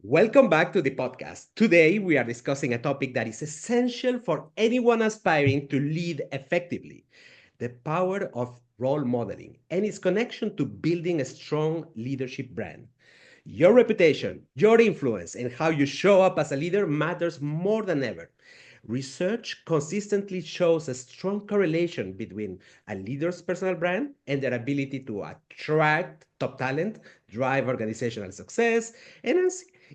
Welcome back to the podcast. Today, we are discussing a topic that is essential for anyone aspiring to lead effectively: the power of role modeling and its connection to building a strong leadership brand. Your reputation, your influence, and how you show up as a leader matters more than ever. Research consistently shows a strong correlation between a leader's personal brand and their ability to attract top talent, drive organizational success, and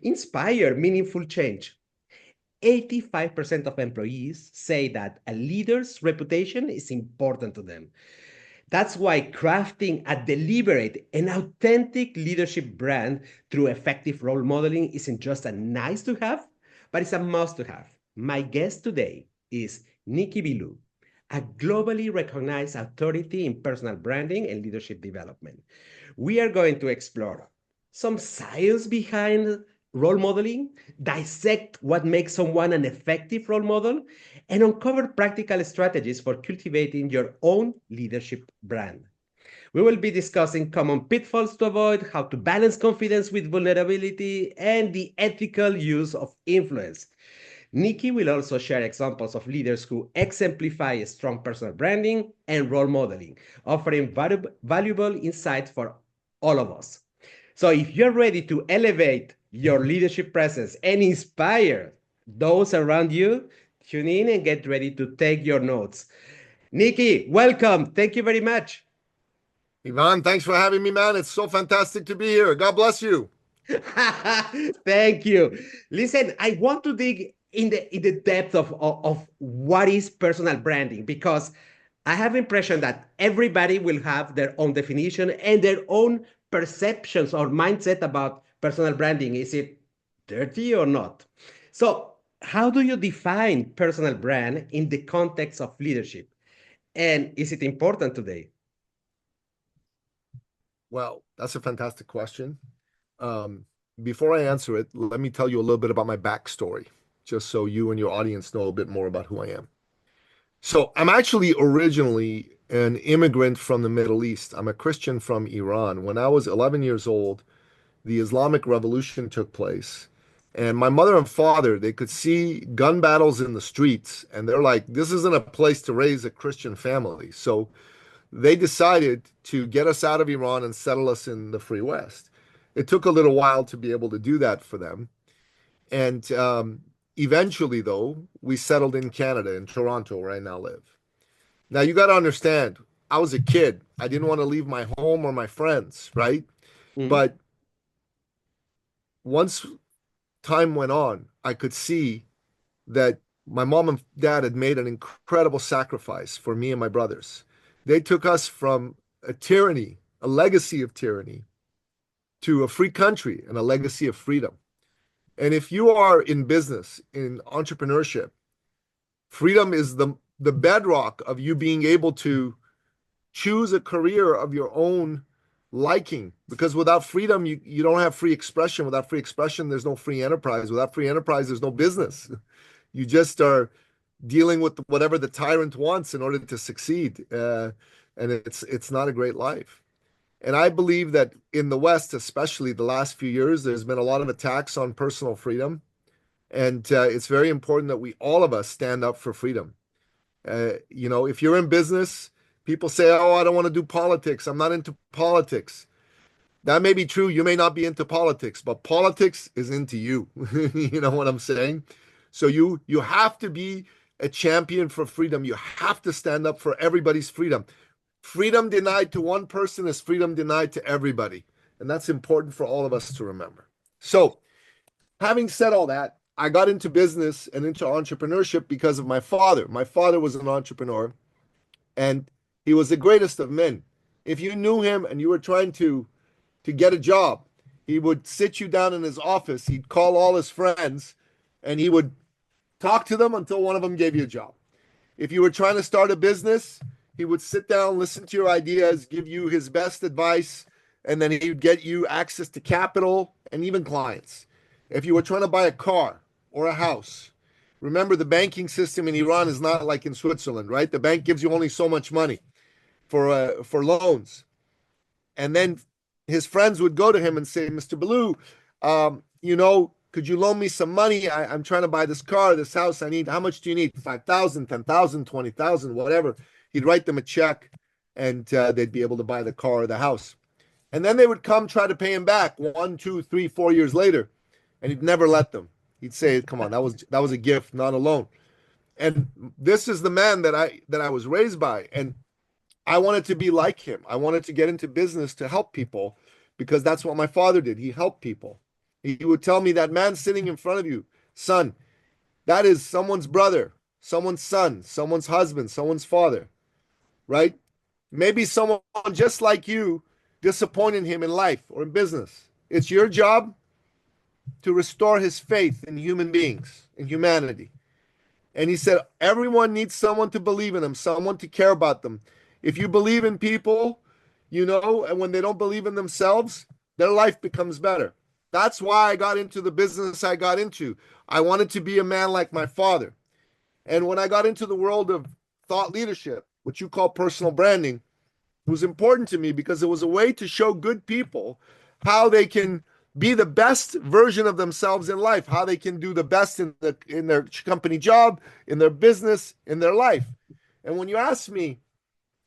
inspire meaningful change. 85% of employees say that a leader's reputation is important to them. That's why crafting a deliberate and authentic leadership brand through effective role modeling isn't just a nice to have, but it's a must to have. My guest today is Nicky Billou, a globally recognized authority in personal branding and leadership development. We are going to explore some science behind role modeling, dissect what makes someone an effective role model, and uncover practical strategies for cultivating your own leadership brand. We will be discussing common pitfalls to avoid, how to balance confidence with vulnerability, and the ethical use of influence. Nikki will also share examples of leaders who exemplify strong personal branding and role modeling, offering valuable insights for all of us. So, if you're ready to elevate your leadership presence and inspire those around you, tune in and get ready to take your notes. Nikki, welcome. Thank you very much. Ivan, thanks for having me, man. It's so fantastic to be here. God bless you. Thank you. Listen, I want to dig in the depth of what is personal branding, because I have impression that everybody will have their own definition and their own perceptions or mindset about personal branding. Is it dirty or not? So, how do you define personal brand in the context of leadership? And is it important today? Well, that's a fantastic question. Um, Before I answer it, let me tell you a little bit about my backstory, just so you and your audience know a bit more about who I am. So, I'm actually originally an immigrant from the Middle East. I'm a Christian from Iran. When I was 11 years old, the Islamic Revolution took place. And my mother and father, they could see gun battles in the streets, and they're like, this isn't a place to raise a Christian family. So they decided to get us out of Iran and settle us in the free West. It took a little while to be able to do that for them. And eventually, though, we settled in Canada, in Toronto, where I now live. Now, you got to understand, I was a kid. I didn't want to leave my home or my friends, right? Mm, But once time went on, I could see that my mom and dad had made an incredible sacrifice for me and my brothers. They took us from a tyranny, a legacy of tyranny, to a free country and a legacy of freedom. And if you are in business, in entrepreneurship, freedom is the bedrock of you being able to choose a career of your own liking. Because without freedom, you don't have free expression. Without free expression, there's no free enterprise. Without free enterprise, there's no business. You just are dealing with whatever the tyrant wants in order to succeed. And it's not a great life. And I believe that in the West, especially the last few years, there's been a lot of attacks on personal freedom. And it's very important that we, all of us, stand up for freedom. If you're in business, people say, oh, I don't want to do politics. I'm not into politics. That may be true. You may not be into politics, but politics is into you. You know what I'm saying? So you have to be a champion for freedom. You have to stand up for everybody's freedom. Freedom denied to one person is freedom denied to everybody. And that's important for all of us to remember. So, having said all that, I got into business and into entrepreneurship because of my father. My father was an entrepreneur, and he was the greatest of men. If you knew him and you were trying to get a job, he would sit you down in his office. He'd call all his friends, and he would talk to them until one of them gave you a job. If you were trying to start a business, he would sit down, listen to your ideas, give you his best advice, and then he would get you access to capital and even clients. If you were trying to buy a car or a house, remember the banking system in Iran is not like in Switzerland, right? The bank gives you only so much money for loans. And then his friends would go to him and say, Mr. Billou, could you loan me some money? I'm trying to buy this car, this house. I need, how much do you need? 5,000, 10,000, 20,000, whatever. He'd write them a check and they'd be able to buy the car or the house. And then they would come try to pay him back 1, 2, 3, 4 years later. And he'd never let them. He'd say, come on, that was a gift, not a loan. And this is the man that I was raised by. And I wanted to be like him. I wanted to get into business to help people because that's what my father did. He helped people. He would tell me that man sitting in front of you, son, that is someone's brother, someone's son, someone's husband, someone's father, right? Maybe someone just like you disappointed him in life or in business. It's your job to restore his faith in human beings, in humanity. And he said, everyone needs someone to believe in them, someone to care about them. If you believe in people, and when they don't believe in themselves, their life becomes better. That's why I got into the business I got into. I wanted to be a man like my father. And when I got into the world of thought leadership, what you call personal branding, it was important to me because it was a way to show good people how they can be the best version of themselves in life, how they can do the best in their company job, in their business, in their life. And when you ask me,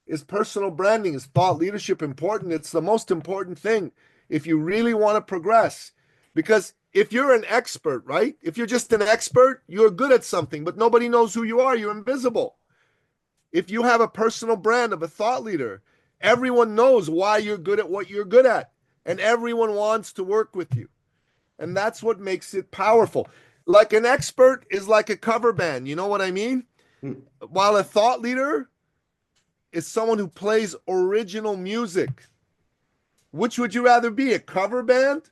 is personal branding, is thought leadership important? It's the most important thing if you really want to progress. Because if you're an expert, right? If you're just an expert, you're good at something, but nobody knows who you are. You're invisible. If you have a personal brand of a thought leader, everyone knows why you're good at what you're good at, and everyone wants to work with you. And that's what makes it powerful. Like an expert is like a cover band. You know what I mean? Hmm. While a thought leader is someone who plays original music. Which would you rather be, a cover band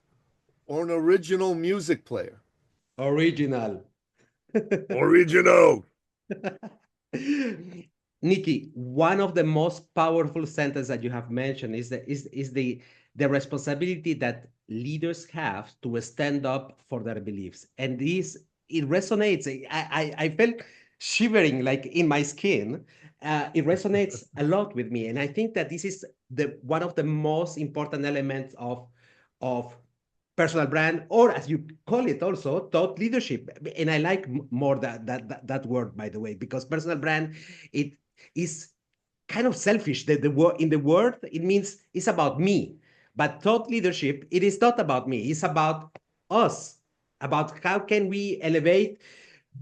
or an original music player? Original. Original. Nikki, one of the most powerful sentences that you have mentioned is the responsibility that leaders have to stand up for their beliefs. And this it resonates. I felt shivering like in my skin. It resonates a lot with me. And I think that this is the one of the most important elements of personal brand, or as you call it also, thought leadership. And I like more that word, by the way, because personal brand, it is kind of selfish. The word in the word, it means it's about me. But thought leadership, it is not about me. It's about us, about how can we elevate,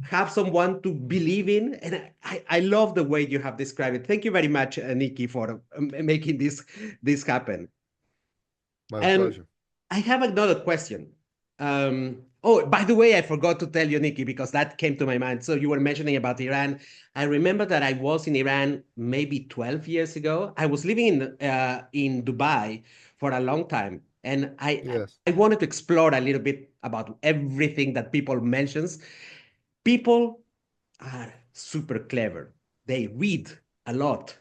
have someone to believe in. And I love the way you have described it. Thank you very much, Nikki, for making this happen. My And pleasure. I have another question. Oh, by the way, I forgot to tell you, Nikki, because that came to my mind. So you were mentioning about Iran. I remember that I was in Iran maybe 12 years ago. I was living in Dubai for a long time, and Yes. I wanted to explore a little bit about everything that people mentions. People are super clever. They read a lot.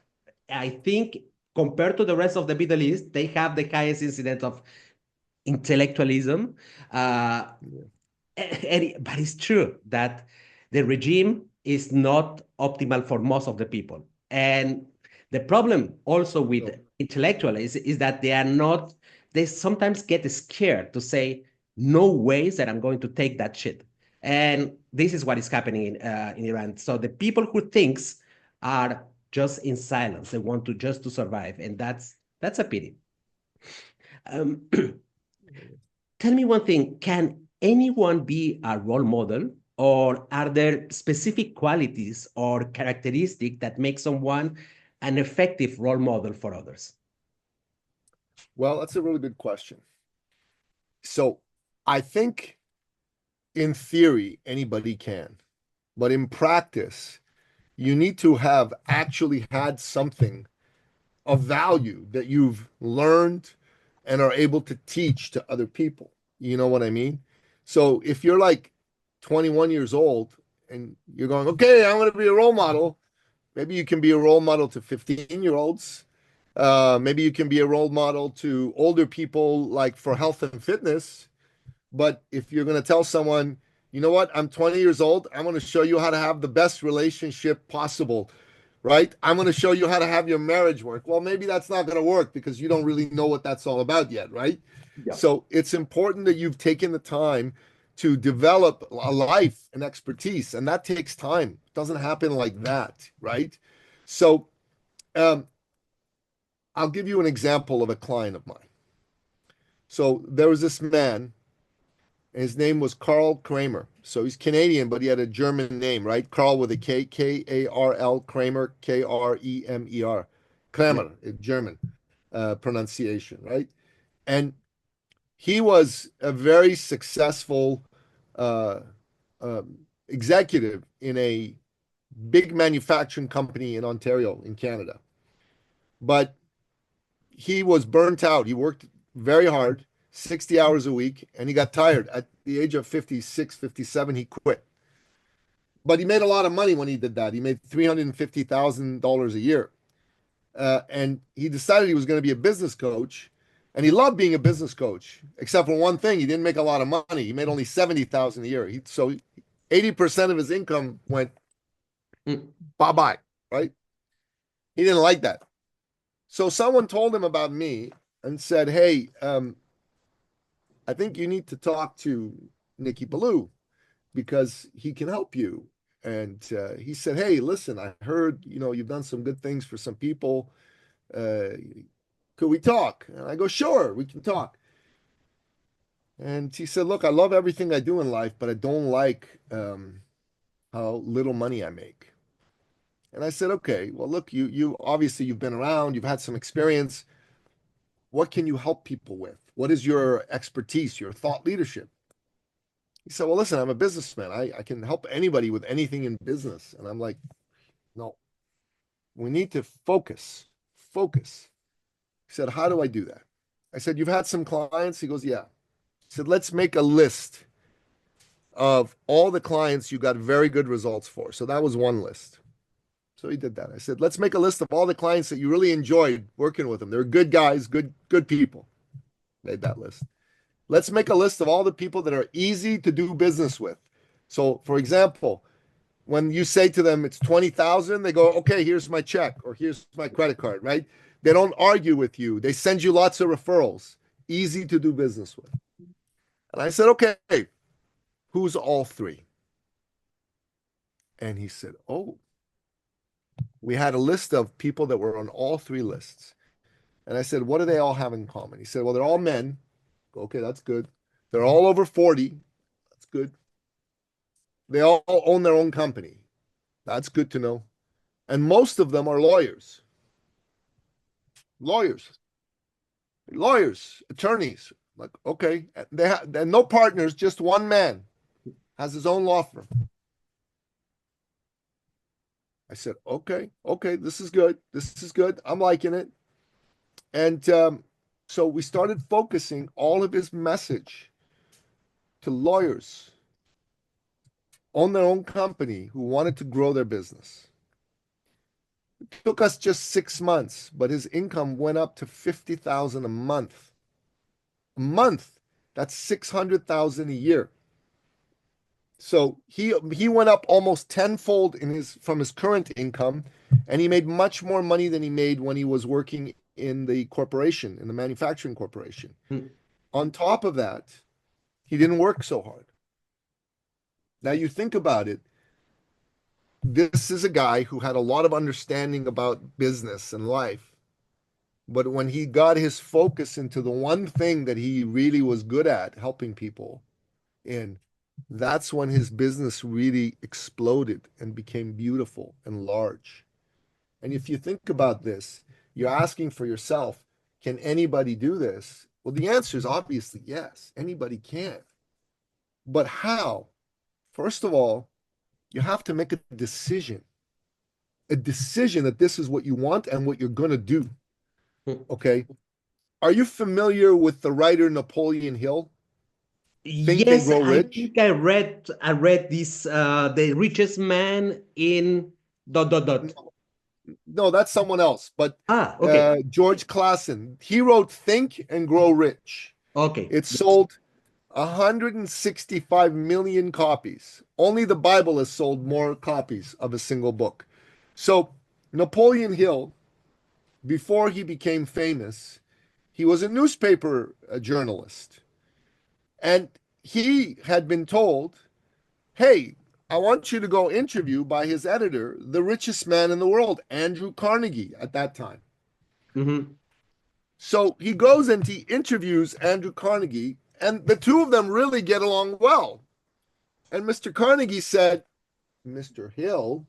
I think compared to the rest of the Middle East, they have the highest incidence of intellectualism. Uh, Yeah. but it's true that the regime is not optimal for most of the people. And the problem also with No. intellectuals is that they sometimes get scared to say, no ways that I'm going to take that shit. And this is what is happening in Iran. So the people who thinks are just in silence. They want to just to survive. And that's a pity. Um, Tell me one thing, can anyone be a role model, or are there specific qualities or characteristics that make someone an effective role model for others? Well, that's a really good question. So I think in theory, anybody can, but in practice, you need to have actually had something of value that you've learned and are able to teach to other people. You know what I mean? So if you're like 21 years old and you're going, okay, I'm going to be a role model, maybe you can be a role model to 15-year-olds. Maybe you can be a role model to older people, like for health and fitness. But if you're going to tell someone, you know what, I'm 20 years old, I'm going to show you how to have the best relationship possible, right? I'm going to show you how to have your marriage work. Well, maybe that's not going to work because you don't really know what that's all about yet, right? Yeah. So it's important that you've taken the time to develop a life and expertise, and that takes time. It doesn't happen like that, right? So, um, I'll give you an example of a client of mine. So there was this man, and his name was Carl Kramer. So he's Canadian, but he had a German name, right? Carl with a K, K-A-R-L, Kramer, K-R-E-M-E-R. Yeah. Kramer, German pronunciation, right? And he was a very successful uh, uh, executive in a big manufacturing company in Ontario, in Canada. But he was burnt out. He worked very hard, 60 hours a week, and he got tired. At the age of 56, 57, he quit. But he made a lot of money when he did that. He made $350,000 a year. And he decided he was going to be a business coach. And he loved being a business coach, except for one thing. He didn't make a lot of money. He made only 70,000 a year. So 80% of his income went Mm. bye-bye, right? He didn't like that. So someone told him about me and said, hey, I think you need to talk to Nicky Billou because he can help you. And he said, hey, listen, I heard, you've done some good things for some people. Uh, could we talk? And I go, sure, we can talk. And he said, look, I love everything I do in life, but I don't like how little money I make. And I said, okay, well, look, you obviously you've been around, you've had some experience. What can you help people with? What is your expertise, your thought leadership? He said, well, listen, I'm a businessman. I can help anybody with anything in business. And I'm like, no, we need to focus. Focus. He said, how do I do that? I said, you've had some clients? He goes, yeah. He said, let's make a list of all the clients you got very good results for. So that was one list. So he did that. I said, let's make a list of all the clients that you really enjoyed working with them. They're good guys, good people. Made that list. Let's make a list of all the people that are easy to do business with. So, for example, when you say to them it's 20,000, they go, okay, here's my check or here's my credit card, right? They don't argue with you. They send you lots of referrals, easy to do business with. And I said, okay, who's all three? And he said, oh, we had a list of people that were on all three lists. And I said, what do they all have in common? He said, well, they're all men. Okay, that's good. They're all over 40. That's good. They all own their own company. That's good to know. And most of them are lawyers. Lawyers. Lawyers, attorneys. Like, okay. They have no partners, just one man has his own law firm. I said, okay, this is good. This is good. I'm liking it. And so we started focusing all of his message to lawyers, own their own company who wanted to grow their business. It took us just 6 months, but his income went up to 50,000 a month. A month. That's 600,000 a year. So he went up almost tenfold in his from his current income, and he made much more money than he made when he was working in the corporation, in the manufacturing corporation. Mm. On top of that, he didn't work so hard. Now you think about it, this is a guy who had a lot of understanding about business and life. But when he got his focus into the one thing that he really was good at, helping people in, that's when his business really exploded and became beautiful and large. And if you think about this, you're asking for yourself, can anybody do this? Well, the answer is obviously yes, anybody can. But how? First of all, you have to make a decision that this is what you want and what you're going to do. Mm. Okay. Are you familiar with the writer Napoleon Hill? Think and Yes, Grow I Rich? think I read this the richest man in dot dot dot. No, that's someone else. But Ah, okay. George Clason, he wrote Think and Grow Rich. Okay. It Yes. sold 165 million copies. Only the Bible has sold more copies of a single book. So Napoleon Hill, before he became famous, he was a newspaper journalist. And he had been told, hey, I want you to go interview by his editor, the richest man in the world, Andrew Carnegie at that time. Mhm. So he goes and he interviews Andrew Carnegie, and the two of them really get along well. And Mr. Carnegie said, Mr. Hill,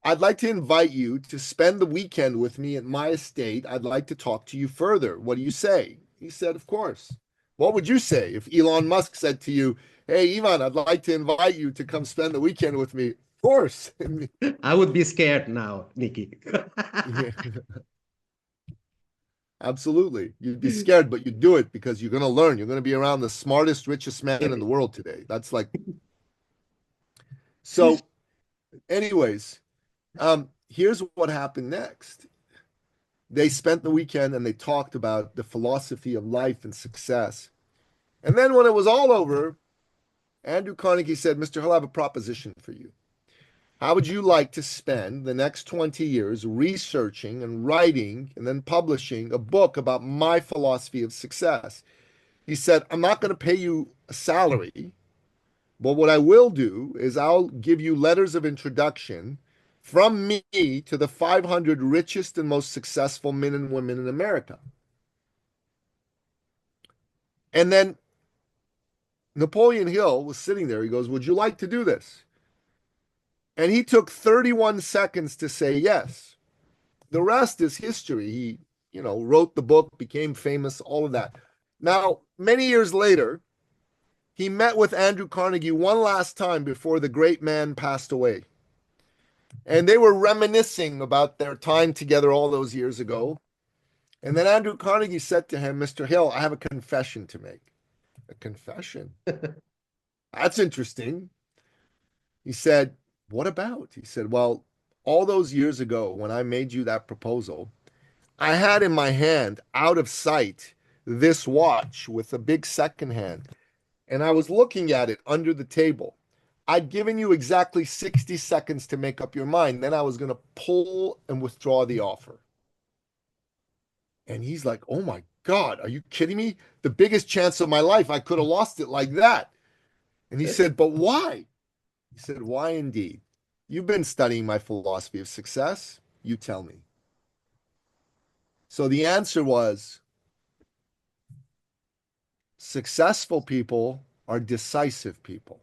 I'd like to invite you to spend the weekend with me at my estate. I'd like to talk to you further. What do you say? He said, of course. What would you say if Elon Musk said to you, hey, Ivan, I'd like to invite you to come spend the weekend with me? Of course. I would be scared now, Nicky. Yeah, absolutely. You'd be scared, but you'd do it because you're going to learn. You're going to be around the smartest, richest man in the world today. That's like, so, anyways, here's what happened next. They spent the weekend and they talked about the philosophy of life and success. And then when it was all over, Andrew Carnegie said, Mr. Hill, I have a proposition for you. How would you like to spend the next 20 years researching and writing and then publishing a book about my philosophy of success? He said, I'm not going to pay you a salary, but what I will do is I'll give you letters of introduction from me to the 500 richest and most successful men and women in America. And then Napoleon Hill was sitting there. He goes, would you like to do this? And he took 31 seconds to say yes. The rest is history. He, wrote the book, became famous, all of that. Now, many years later, he met with Andrew Carnegie one last time before the great man passed away. And they were reminiscing about their time together all those years ago. And then Andrew Carnegie said to him, Mr. Hill, I have a confession to make. A confession? That's interesting. He said, what about? He said, well, all those years ago when I made you that proposal, I had in my hand, out of sight, this watch with a big second hand, and I was looking at it under the table. I'd given you exactly 60 seconds to make up your mind. Then I was going to pull and withdraw the offer. And he's like, oh my God, are you kidding me? The biggest chance of my life. I could have lost it like that. And he said, but why? He said, why indeed? You've been studying my philosophy of success. You tell me. So the answer was successful people are decisive people.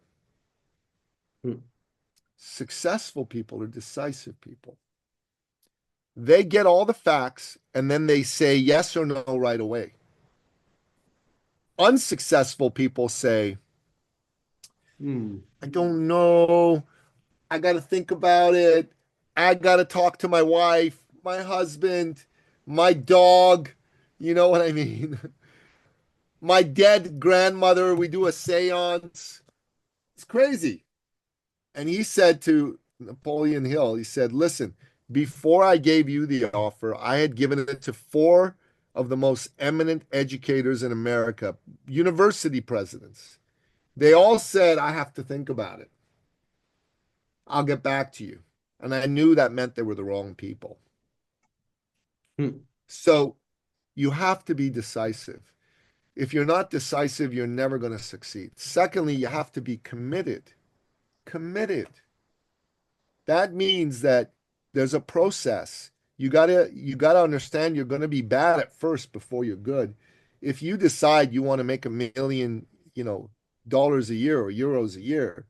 Hmm. Successful people are decisive people. They get all the facts and then they say yes or no right away. Unsuccessful people say, Hmm. I don't know. I got to think about it. I got to talk to my wife, my husband, my dog. You know what I mean? My dead grandmother. We do a seance. It's crazy. And he said to Napoleon Hill, he said, listen, before I gave you the offer, I had given it to four of the most eminent educators in America, university presidents. They all said, I have to think about it. I'll get back to you. And I knew that meant they were the wrong people. Hmm. So you have to be decisive. If you're not decisive, you're never going to succeed. Secondly, you have to be committed. Committed. That means that there's a process. You gotta understand you're gonna be bad at first before you're good. If you decide you want to make 1 million, dollars a year or euros a year,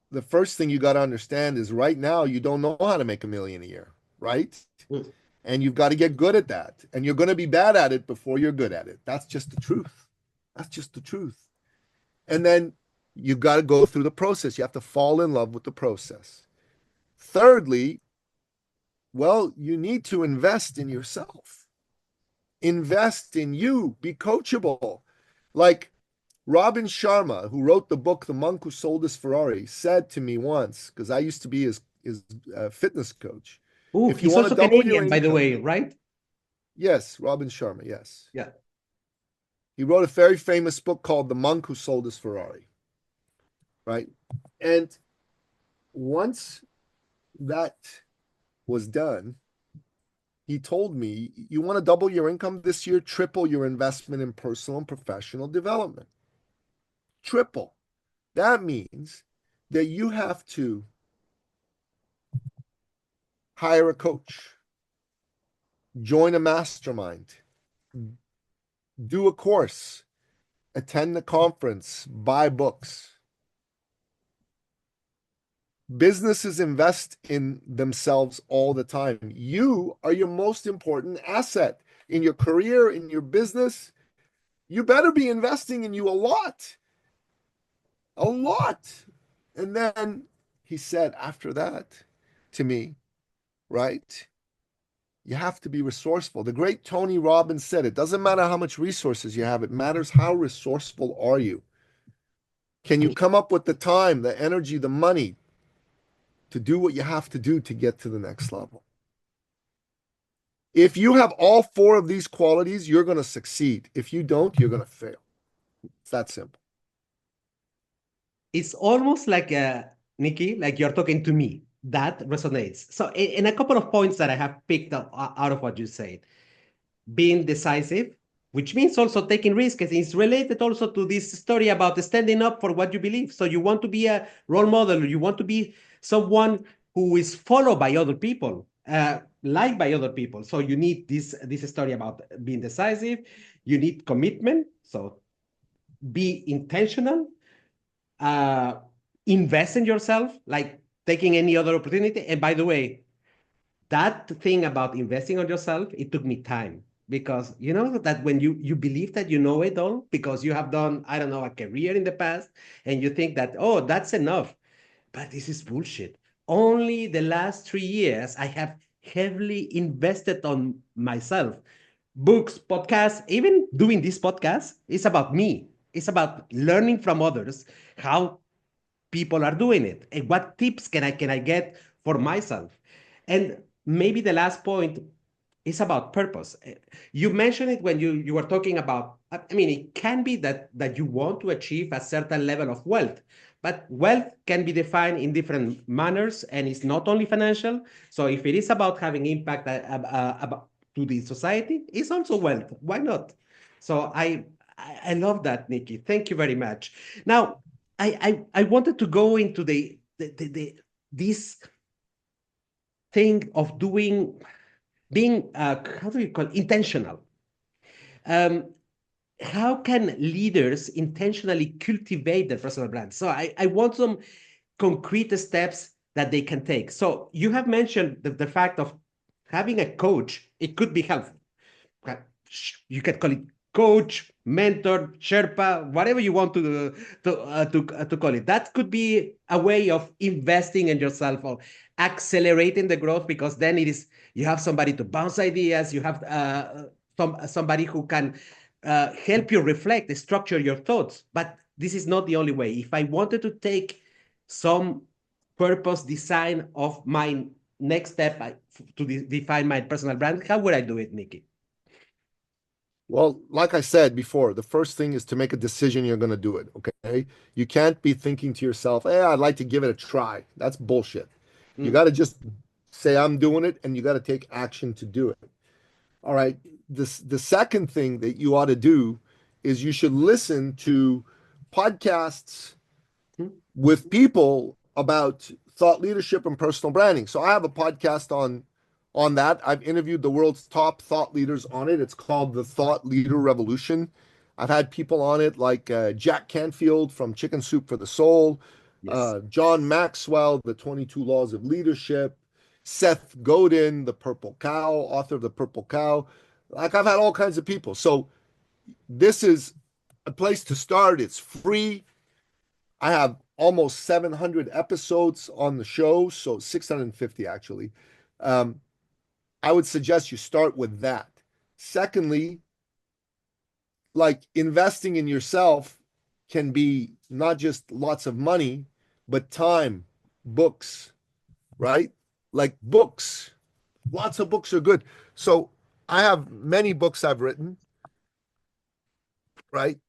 the first thing you got to understand is right now you don't know how to make 1 million a year, right? Hmm. And you've got to get good at that. And you're going to be bad at it before you're good at it. That's just the truth. That's just the truth. And then you've got to go through the process. You have to fall in love with the process. Thirdly, well, you need to invest in yourself. Invest in you. Be coachable. Like Robin Sharma, who wrote the book The Monk Who Sold His Ferrari, said to me once, because I used to be his fitness coach, Oh, if you he's want to also double your Canadian, by the income, way, right? yes, Robin Sharma, yes. Yeah. He wrote a very famous book called The Monk Who Sold His Ferrari, right? And once that was done, he told me, you want to double your income this year, triple your investment in personal and professional development. Triple. That means that you have to hire a coach, join a mastermind, do a course, attend the conference, buy books. Businesses invest in themselves all the time. You are your most important asset in your career, in your business. You better be investing in you a lot, a lot. And then he said after that to me, right? You have to be resourceful. The great Tony Robbins said, it doesn't matter how much resources you have, it matters how resourceful are you. Can you come up with the time, the energy, the money to do what you have to do to get to the next level? If you have all four of these qualities, you're going to succeed. If you don't, you're going to fail. It's that simple. It's almost like Nikki, like you're talking to me. That resonates. So, in a couple of points that I have picked up out of what you said, being decisive, which means also taking risks. It's related also to this story about standing up for what you believe. So you want to be a role model. You want to be someone who is followed by other people, liked by other people. So you need this story about being decisive. You need commitment. So be intentional. Uh, Invest in yourself, like taking any other opportunity. And by the way, that thing about investing on yourself, it took me time because you know that when you believe that you know it all because you have done, I don't know, a career in the past, and you think that, oh, that's enough. But this is bullshit. Only the last 3 years I have heavily invested on myself. Books, podcasts, even doing this podcast is about me. It's about learning from others how people are doing it and what tips can I get for myself. And maybe the last point is about purpose. You mentioned it when you were talking about, I mean, it can be that you want to achieve a certain level of wealth, but wealth can be defined in different manners and it's not only financial. So if it is about having impact about to the society, it's also wealth. Why not? So I love that, Nikki. Thank you very much. Now, I wanted to go into the this thing of doing being how do you call it? Intentional. Um, how can leaders intentionally cultivate their personal brand? So I want some concrete steps that they can take. So you have mentioned the fact of having a coach. It could be helpful. You can call it coach, mentor, Sherpa, whatever you want to call it. That could be a way of investing in yourself or accelerating the growth because then it is you have somebody to bounce ideas. You have somebody who can help you reflect, structure your thoughts. But this is not the only way. If I wanted to take some purpose design of my next step to define my personal brand, how would I do it, Nikki? Well, like I said before, the first thing is to make a decision you're going to do it. Okay. You can't be thinking to yourself, hey, I'd like to give it a try. That's bullshit. You Mm, got to just say, I'm doing it, and you got to take action to do it. All right. The second thing that you ought to do is you should listen to podcasts mm, with people about thought leadership and personal branding. So I have a podcast on that. I've interviewed the world's top thought leaders on it. It's called The Thought Leader Revolution. I've had people on it like Jack Canfield from Chicken Soup for the Soul, yes. John Maxwell, The 22 Laws of Leadership, Seth Godin, The Purple Cow, author of The Purple Cow. Like I've had all kinds of people. So this is a place to start. It's free. I have almost 700 episodes on the show, so 650 actually. Um, I would suggest you start with that. Secondly, like investing in yourself can be not just lots of money, but time, books, right? Like books, lots of books are good. So I have many books I've written, right?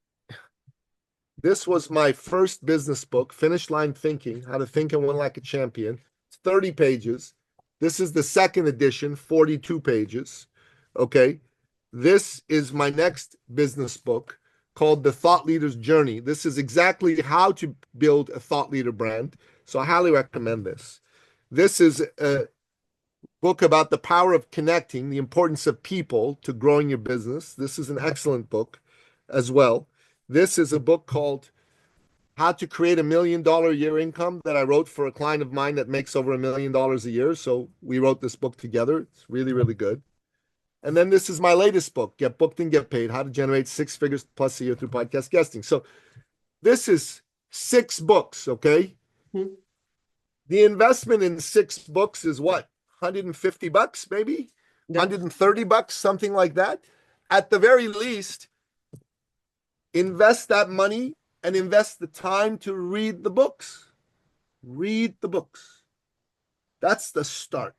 This was my first business book, Finish Line Thinking, How to Think and Win Like a Champion. It's 30 pages. This is the second edition, 42 pages. Okay. This is my next business book called The Thought Leader's Journey. This is exactly how to build a thought leader brand. So I highly recommend this. This is a book about the power of connecting, the importance of people to growing your business. This is an excellent book as well. This is a book called How to Create $1 Million a Year Income that I wrote for a client of mine that makes over $1 million a year. So we wrote this book together. It's really, really good. And then this is my latest book, Get Booked and Get Paid, How to Generate 6 Figures plus a year through podcast guesting. So this is 6 books, okay? Hmm. The investment in 6 books is what? $150 maybe? Yeah. $130, something like that. At the very least, invest that money and invest the time to read the books. Read the books. That's the start.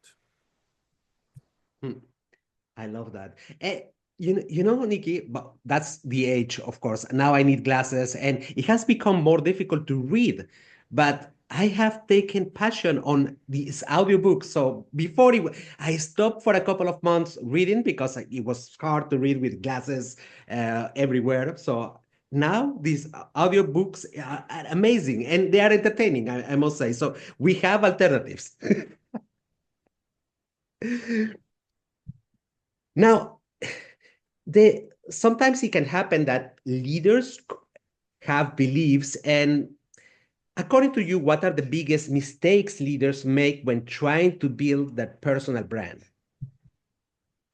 Hmm. I love that. Nikki, but that's the age, of course. Now I need glasses, and it has become more difficult to read. But I have taken passion on these audiobooks. So before I stopped for a couple of months reading because it was hard to read with glasses everywhere. So now these audiobooks are amazing and they are entertaining, I must say. So we have alternatives. Now, sometimes it can happen that leaders have beliefs, and according to you, what are the biggest mistakes leaders make when trying to build that personal brand?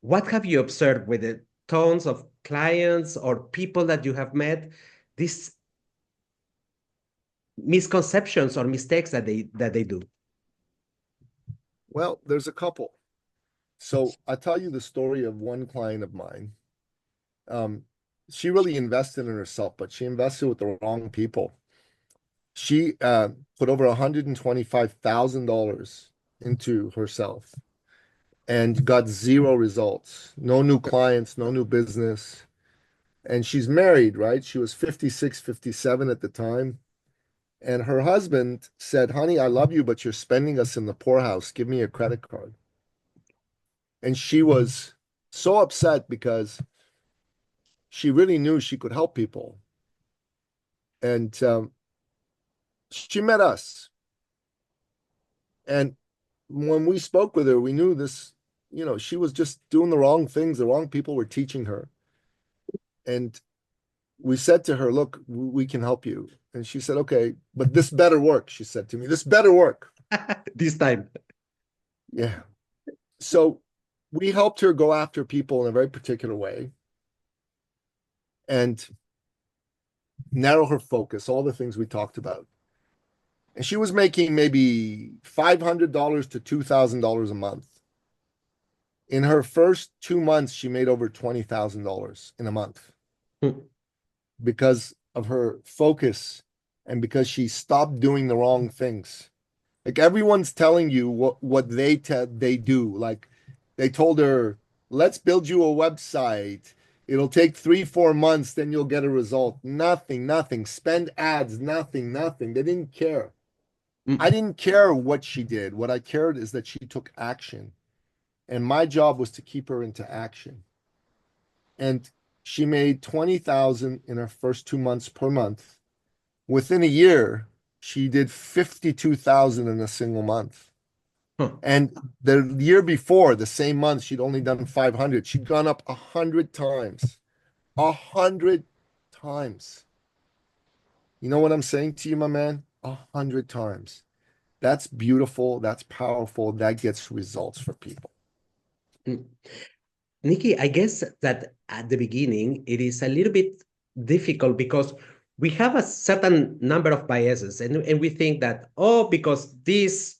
What have you observed with the tons of clients or people that you have met, these misconceptions or mistakes that they do? Well, there's a couple. So I'll tell you the story of one client of mine. Um, she really invested in herself, but she invested with the wrong people. She put over $125,000 into herself and got zero results, no new clients, no new business. And she's married, right? She was 56, 57 at the time. And her husband said, Honey, I love you, but you're spending us in the poorhouse. Give me your credit card. And she was so upset because she really knew she could help people. And she met us. And when we spoke with her, we knew this, she was just doing the wrong things. The wrong people were teaching her. And we said to her, Look, we can help you. And she said, Okay, but this better work. She said to me, This better work. This time. Yeah. So we helped her go after people in a very particular way and narrow her focus, all the things we talked about. And she was making maybe $500 to $2,000 a month. In her first 2 months, she made over $20,000 in a month because of her focus and because she stopped doing the wrong things. Like everyone's telling you what they do. Like they told her, let's build you a website. It'll take 3, 4 months, then you'll get a result. Nothing, nothing. Spend ads, nothing, nothing. They didn't care. I didn't care what she did. What I cared is that she took action. And my job was to keep her into action. And she made 20,000 in her first 2 months per month. Within a year, she did 52,000 in a single month. Huh. And the year before, the same month, she'd only done 500. She'd gone up 100 times. 100 times. You know what I'm saying to you, my man? 100 times. That's beautiful. That's powerful. That gets results for people. Mm. Nikki, I guess that at the beginning it is a little bit difficult because we have a certain number of biases and we think that, oh, because this,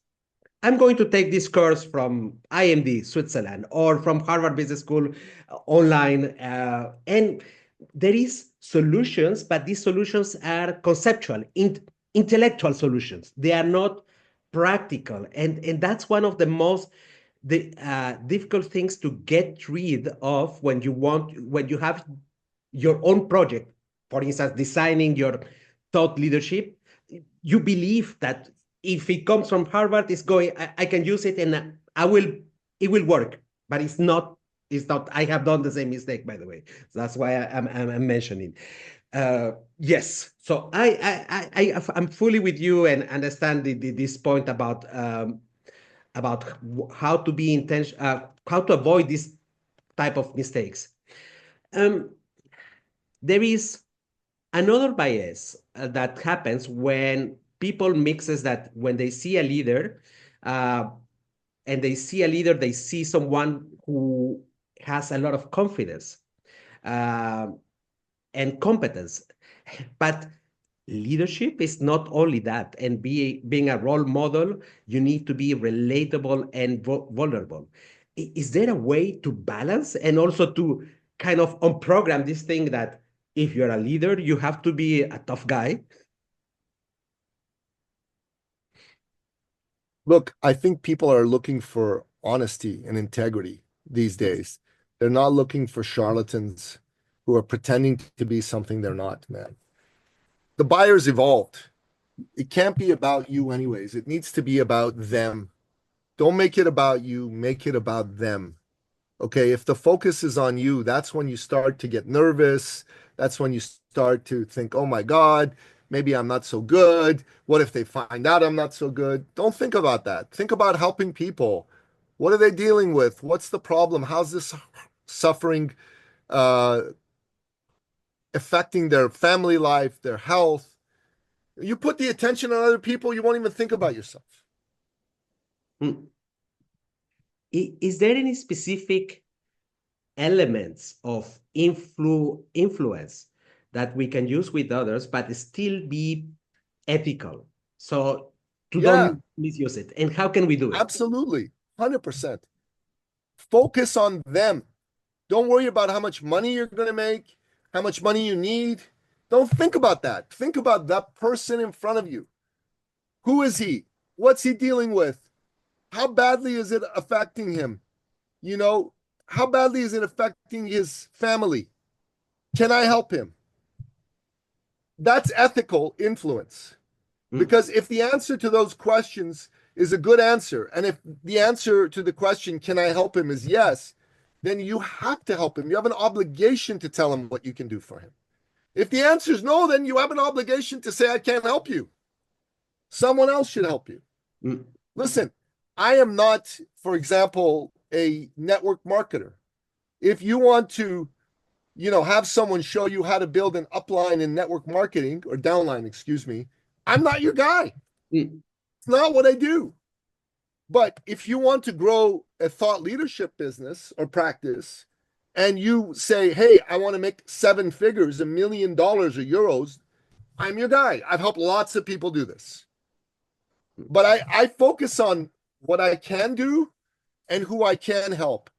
I'm going to take this course from IMD, Switzerland, or from Harvard Business School online. And there is solutions, but these solutions are conceptual, intellectual solutions. They are not practical. And that's one of the most difficult things to get rid of when you have your own project. For instance, designing your thought leadership, you believe that if it comes from Harvard, I can use it and I will, it will work, but it's not, I have done the same mistake, by the way. So that's why I'm mentioning. Yes. So I'm fully with you and understand this point about how to be intentional, how to avoid this type of mistakes. Um, there is another bias that happens when people mixes that when they see a leader, uh, and they see a leader, they see someone who has a lot of confidence uh, and competence. But leadership is not only that. And being a role model, you need to be relatable and vulnerable. Is there a way to balance and also to kind of unprogram this thing that if you're a leader, you have to be a tough guy? Look, I think people are looking for honesty and integrity these Yes. days. They're not looking for charlatans who are pretending to be something they're not, man. The buyer's evolved. It can't be about you, anyways. It needs to be about them. Don't make it about you, make it about them. Okay, if the focus is on you, that's when you start to get nervous. That's when you start to think, oh my God, maybe I'm not so good. What if they find out I'm not so good? Don't think about that. Think about helping people. What are they dealing with? What's the problem? How's this suffering uh, affecting their family life, their health? You put the attention on other people, you won't even think about yourself. Mm. Is there any specific elements of influence that we can use with others, but still be ethical? So to Yeah, don't misuse it. And how can we do it? absolutely. 100%. Focus on them. Don't worry about how much money you're going to make, how much money you need. Don't think about that. Think about that person in front of you. Who is he? What's he dealing with? How badly is it affecting him? You know, how badly is it affecting his family? Can I help him? That's ethical influence. Mm, Because if the answer to those questions is a good answer, and if the answer to the question, can I help him, is yes, then you have to help him. You have an obligation to tell him what you can do for him. If the answer is no, then you have an obligation to say, I can't help you. Someone else should help you. mm, Listen, I am not, for example, a network marketer. If you want to, have someone show you how to build an upline in network marketing or downline, excuse me, I'm not your guy. mm, It's not what I do. But if you want to grow a thought leadership business or practice, and you say, hey, I want to make seven figures, $1 million or euros, I'm your guy. I've helped lots of people do this. But I focus on what I can do and who I can help.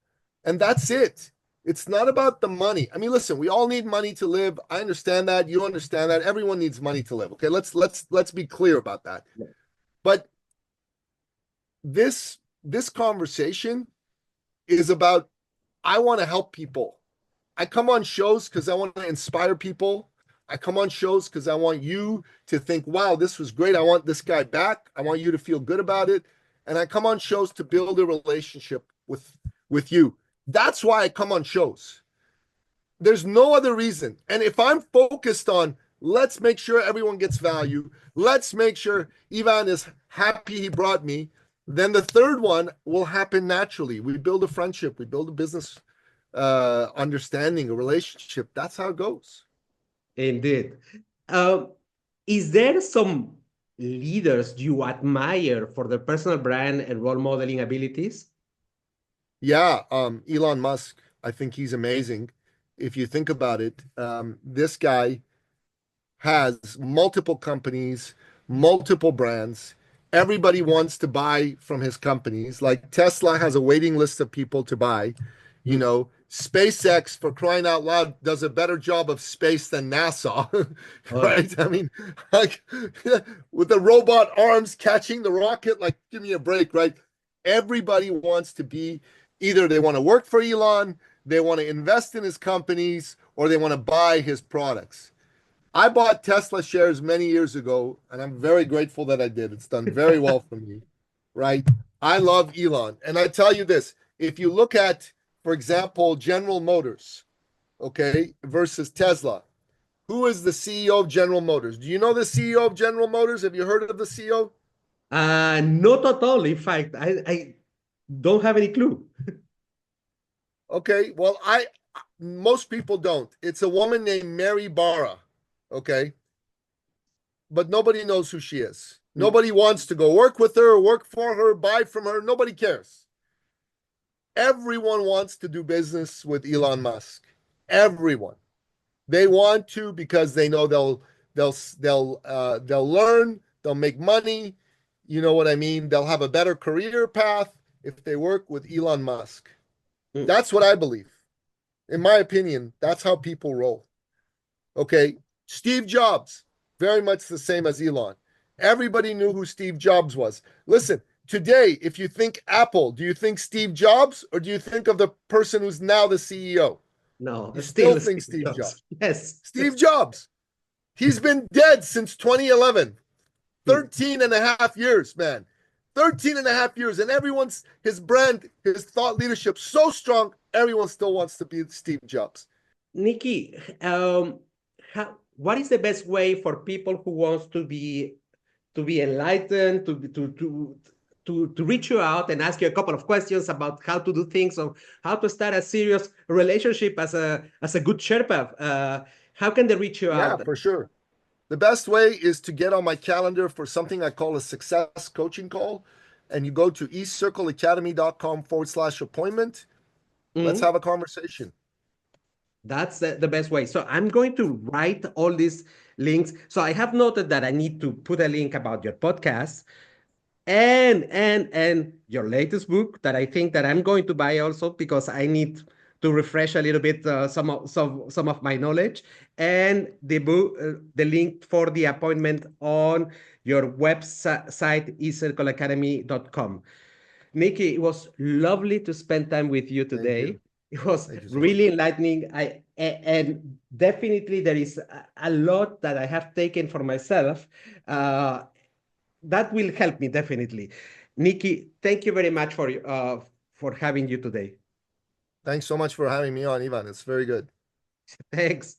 And that's it. It's not about the money. I mean, listen, we all need money to live. I understand that. You understand that. Everyone needs money to live. Okay, let's be clear about that. But this conversation is about I want to help people. I come on shows because I want to inspire people. I come on shows because I want you to think, wow, this was great. I want this guy back. I want you to feel good about it. And I come on shows to build a relationship with you. That's why I come on shows. There's no other reason. And if I'm focused on let's make sure everyone gets value, let's make sure Ivan is happy he brought me, then the third one will happen naturally. We build a friendship, we build a business understanding, a relationship. That's how it goes. indeed. Um, is there some leaders you admire for their personal brand and role modeling abilities? Yeah, Elon Musk, I think he's amazing. If you think about it, this guy has multiple companies, multiple brands. Everybody wants to buy from his companies. Like Tesla has a waiting list of people to buy. Mm. SpaceX, for crying out loud, does a better job of space than NASA, Oh, yeah. right? I mean, like with the robot arms catching the rocket, like give me a break, right? Everybody wants to be either they want to work for Elon, they want to invest in his companies, or they want to buy his products. I bought Tesla shares many years ago, and I'm very grateful that I did. It's done very well for me, right? I love Elon. And I tell you this, if you look at, for example, General Motors, okay, versus Tesla, who is the CEO of General Motors? Do you know the CEO of General Motors? Have you heard of the CEO? Not at all. In fact, I don't have any clue. Okay, well, I most people don't. It's a woman named Mary Barra, okay? But nobody knows who she is. Mm, Nobody wants to go work with her, work for her, buy from her. Nobody cares. Everyone wants to do business with Elon Musk. Everyone. They want to because they know they'll learn, they'll make money. You know what I mean? They'll have a better career path if they work with Elon Musk. mm. That's what I believe. In my opinion, that's how people roll. Okay. Steve Jobs, very much the same as Elon. Everybody knew who Steve Jobs was. Listen, today, if you think Apple, do you think Steve Jobs or do you think of the person who's now the CEO? No, You still still think Steve Steve Jobs. Jobs. Yes. Steve Jobs. He's been dead since 2011. Mm. 13 and a half years, man. 13 and a half years. And everyone's, his brand, his thought leadership so strong, everyone still wants to be Steve Jobs. Nikki, what is the best way for people who wants to be enlightened, to reach you out and ask you a couple of questions about how to do things or how to start a serious relationship as a good Sherpa? How can they reach you Yeah, out? for sure. The best way is to get on my calendar for something I call a success coaching call. And you go to eastcircleacademy.com/appointment. Let's Mhm. have a conversation. That's the best way. So I'm going to write all these links. So I have noted that I need to put a link about your podcast and your latest book that I think that I'm going to buy also because I need to refresh a little bit some of my knowledge, and the book, the link for the appointment on your website ecircleacademy.com. Nikki, it was lovely to spend time with you Thank today. you. It was Thank you so really much. enlightening. And definitely there is a lot that I have taken for myself. That will help me definitely. Nikki, thank you very much for having you today. Thanks so much for having me on, Ivan. It's very good. Thanks.